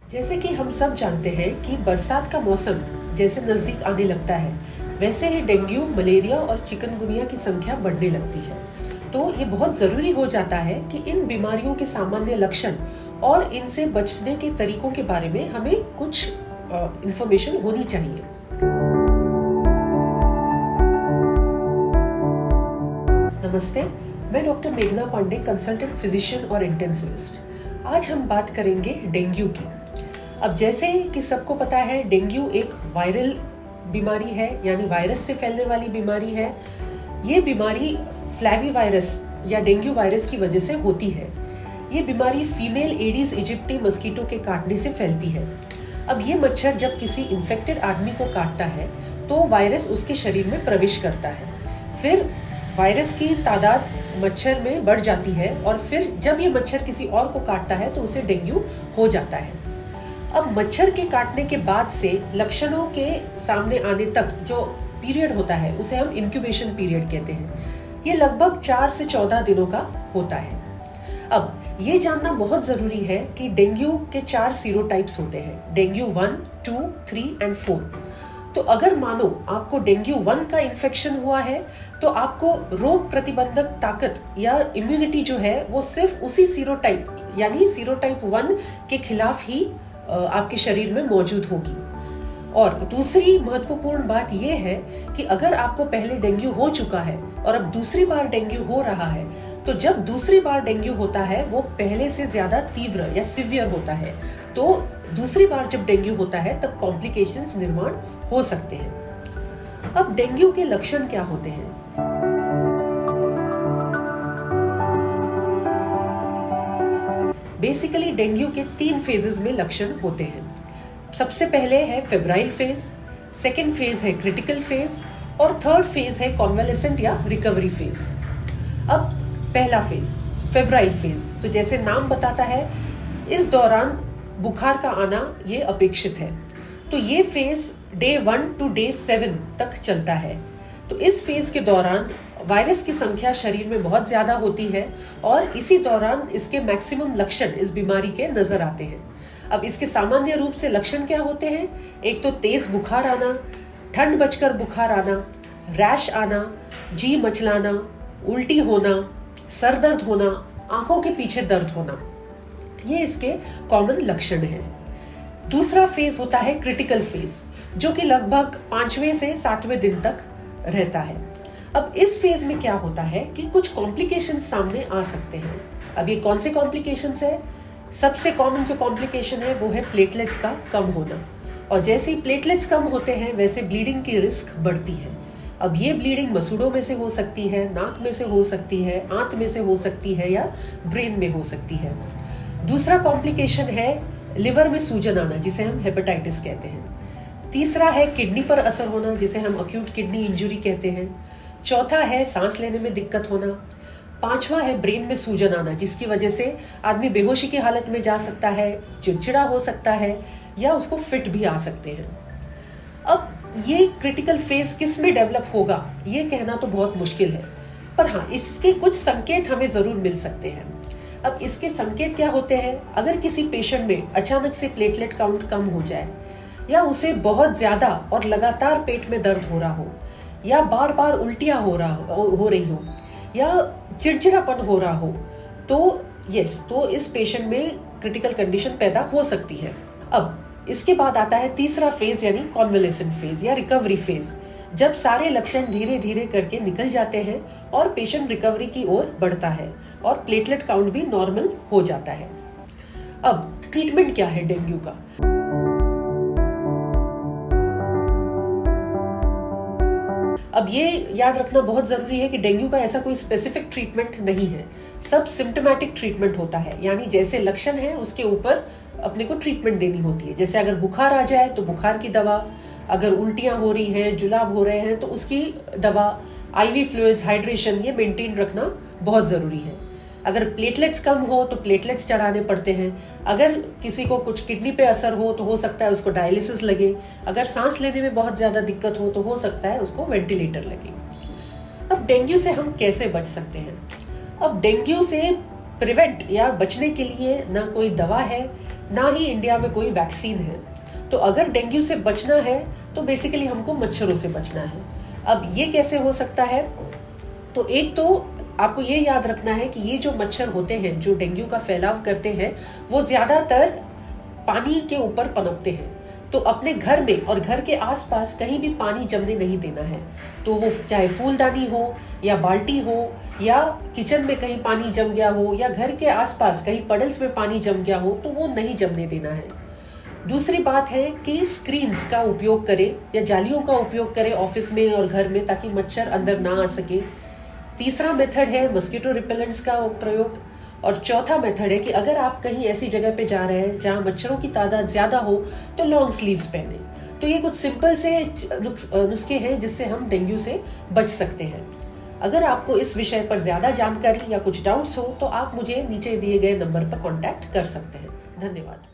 जैसे कि हम सब जानते हैं कि बरसात का मौसम जैसे नजदीक आने लगता है, वैसे ही डेंगू, मलेरिया और चिकनगुनिया की संख्या बढ़ने लगती है। तो ये बहुत जरूरी हो जाता है कि इन बीमारियों के सामान्य लक्षण और इनसे बचने के तरीकों के बारे में हमें कुछ इंफॉर्मेशन होनी चाहिए। नमस्ते, मैं डॉक्टर मेघना पांडे, कंसल्टेंट फिजिशियन और इंटेंसिविस्ट। आज हम बात करेंगे डेंगू की। अब जैसे कि सबको पता है, डेंगू एक वायरल बीमारी है, यानी वायरस से फैलने वाली बीमारी है। ये बीमारी फ्लैवीवायरस या डेंगू वायरस की वजह से होती है। ये बीमारी फीमेल एडिस इजिप्टी मस्कीटो के काटने से फैलती है। अब ये मच्छर जब किसी इन्फेक्टेड आदमी को काटता है तो वायरस उसके शरीर में प्रवेश करता है। फिर वायरस की तादाद मच्छर में बढ़ जाती है और फिर जब ये मच्छर किसी और को काटता है तो उसे डेंगू हो जाता है। अब मच्छर के काटने के बाद से लक्षणों के सामने आने तक जो पीरियड होता है उसे हम इंक्यूबेशन पीरियड कहते हैं। ये लगभग 4 से 14 दिनों का होता है। अब ये जानना बहुत जरूरी है कि डेंगू के 4 सीरोटाइप्स होते हैं, डेंगू 1, 2, 3 एंड 4। तो अगर मानो आपको डेंगू 1 का इन्फेक्शन हुआ है तो आपको रोग प्रतिबंधक ताकत या इम्यूनिटी जो है वो सिर्फ उसी सीरोटाइप यानी सीरोटाइप 1 के खिलाफ ही आपके शरीर में मौजूद होगी। और दूसरी महत्वपूर्ण बात यह है कि अगर आपको पहले डेंगू हो चुका है और अब दूसरी बार डेंगू हो रहा है, तो जब दूसरी बार डेंगू होता है वो पहले से ज्यादा तीव्र या सिवियर होता है। तो दूसरी बार जब डेंगू होता है तब कॉम्प्लिकेशंस निर्माण हो सकते हैं। अब डेंगू के लक्षण क्या होते हैं? बेसिकली डेंगू के 3 फेजेस में लक्षण होते हैं। सबसे पहले है फेब्राइल फेज, सेकेंड फेज है क्रिटिकल फेज और थर्ड फेज है कॉन्वेलेसेंट या रिकवरी फेज। अब पहला फेज फेब्राइल फेज, तो जैसे नाम बताता है इस दौरान बुखार का आना ये अपेक्षित है। तो ये फेज डे 1 to डे 7 तक चलता है। तो इस फेज के दौरान वायरस की संख्या शरीर में बहुत ज्यादा होती है और इसी दौरान इसके मैक्सिमम लक्षण इस बीमारी के नजर आते हैं। अब इसके सामान्य रूप से लक्षण क्या होते हैं? एक तो तेज बुखार आना, ठंड बचकर बुखार आना, रैश आना, जी मचलाना, उल्टी होना, सर दर्द होना, आंखों के पीछे दर्द होना, ये इसके कॉमन लक्षण हैं। दूसरा फेज होता है क्रिटिकल फेज, जो कि लगभग 5वें से 7वें दिन तक रहता है। अब इस फेज में क्या होता है कि कुछ कॉम्प्लिकेशंस सामने आ सकते हैं। अब ये कौन से कॉम्प्लिकेशंस है? सबसे कॉमन जो कॉम्प्लिकेशन है वो है प्लेटलेट्स का कम होना, और जैसे ही प्लेटलेट्स कम होते हैं वैसे ब्लीडिंग की रिस्क बढ़ती है। अब ये ब्लीडिंग मसूड़ों में से हो सकती है, नाक में से हो सकती है, आंत में से हो सकती है या ब्रेन में हो सकती है। दूसरा कॉम्प्लिकेशन है लिवर में सूजन आना, जिसे हम हेपेटाइटिस कहते हैं। तीसरा है किडनी पर असर होना, जिसे हम अक्यूट किडनी इंजरी कहते हैं। चौथा है सांस लेने में दिक्कत होना। पांचवा है ब्रेन में सूजन आना, जिसकी वजह से आदमी बेहोशी की हालत में जा सकता है, चिड़चिड़ा हो सकता है या उसको फिट भी आ सकते हैं। अब ये क्रिटिकल फेज किस में डेवलप होगा ये कहना तो बहुत मुश्किल है, पर हाँ, इसके कुछ संकेत हमें जरूर मिल सकते हैं। अब इसके संकेत क्या होते हैं? अगर किसी पेशेंट में अचानक से प्लेटलेट काउंट कम हो जाए, या उसे बहुत ज्यादा और लगातार पेट में दर्द हो रहा हो, या बार बार उल्टियां हो रही हो, या चिड़चिड़ापन हो रहा हो, तो इस पेशेंट में क्रिटिकल कंडीशन पैदा हो सकती है। अब इसके बाद आता है तीसरा फेज यानी कॉन्वेलेसेंट फेज या रिकवरी फेज, जब सारे लक्षण धीरे धीरे करके निकल जाते हैं और पेशेंट रिकवरी की ओर बढ़ता है और प्लेटलेट काउंट भी नॉर्मल हो जाता है। अब ट्रीटमेंट क्या है डेंगू का? अब ये याद रखना बहुत जरूरी है कि डेंगू का ऐसा कोई स्पेसिफिक ट्रीटमेंट नहीं है, सब सिम्टोमेटिक ट्रीटमेंट होता है, यानी जैसे लक्षण है उसके ऊपर अपने को ट्रीटमेंट देनी होती है। जैसे अगर बुखार आ जाए तो बुखार की दवा, अगर उल्टियां हो रही हैं, जुलाब हो रहे हैं तो उसकी दवा, आईवी फ्लूइड्स, हाइड्रेशन, ये मेंटेन रखना बहुत जरूरी है। अगर प्लेटलेट्स कम हो तो प्लेटलेट्स चढ़ाने पड़ते हैं। अगर किसी को कुछ किडनी पे असर हो तो हो सकता है उसको डायलिसिस लगे। अगर सांस लेने में बहुत ज्यादा दिक्कत हो तो हो सकता है उसको वेंटिलेटर लगे। अब डेंगू से हम कैसे बच सकते हैं? अब डेंगू से प्रिवेंट या बचने के लिए ना कोई दवा है, ना ही इंडिया में कोई वैक्सीन है। तो अगर डेंगू से बचना है तो बेसिकली हमको मच्छरों से बचना है। अब ये कैसे हो सकता है? तो एक तो आपको ये याद रखना है कि ये जो मच्छर होते हैं जो डेंगू का फैलाव करते हैं, वो ज्यादातर पानी के ऊपर पनपते हैं। तो अपने घर में और घर के आसपास कहीं भी पानी जमने नहीं देना है। तो वो चाहे फूलदानी हो या बाल्टी हो या किचन में कहीं पानी जम गया हो या घर के आसपास कहीं पडल्स में पानी जम गया हो, तो वो नहीं जमने देना है। दूसरी बात है कि स्क्रीन्स का उपयोग करें या जालियों का उपयोग करें ऑफिस में और घर में, ताकि मच्छर अंदर ना आ सके। तीसरा मेथड है मस्कीटो रिपेलेंट्स का प्रयोग। और चौथा मेथड है कि अगर आप कहीं ऐसी जगह पे जा रहे हैं जहां मच्छरों की तादाद ज्यादा हो तो लॉन्ग स्लीव्स पहने। तो ये कुछ सिंपल से नुस्खे हैं जिससे हम डेंगू से बच सकते हैं। अगर आपको इस विषय पर ज्यादा जानकारी या कुछ डाउट्स हो तो आप मुझे नीचे दिए गए नंबर पर कॉन्टैक्ट कर सकते हैं। धन्यवाद।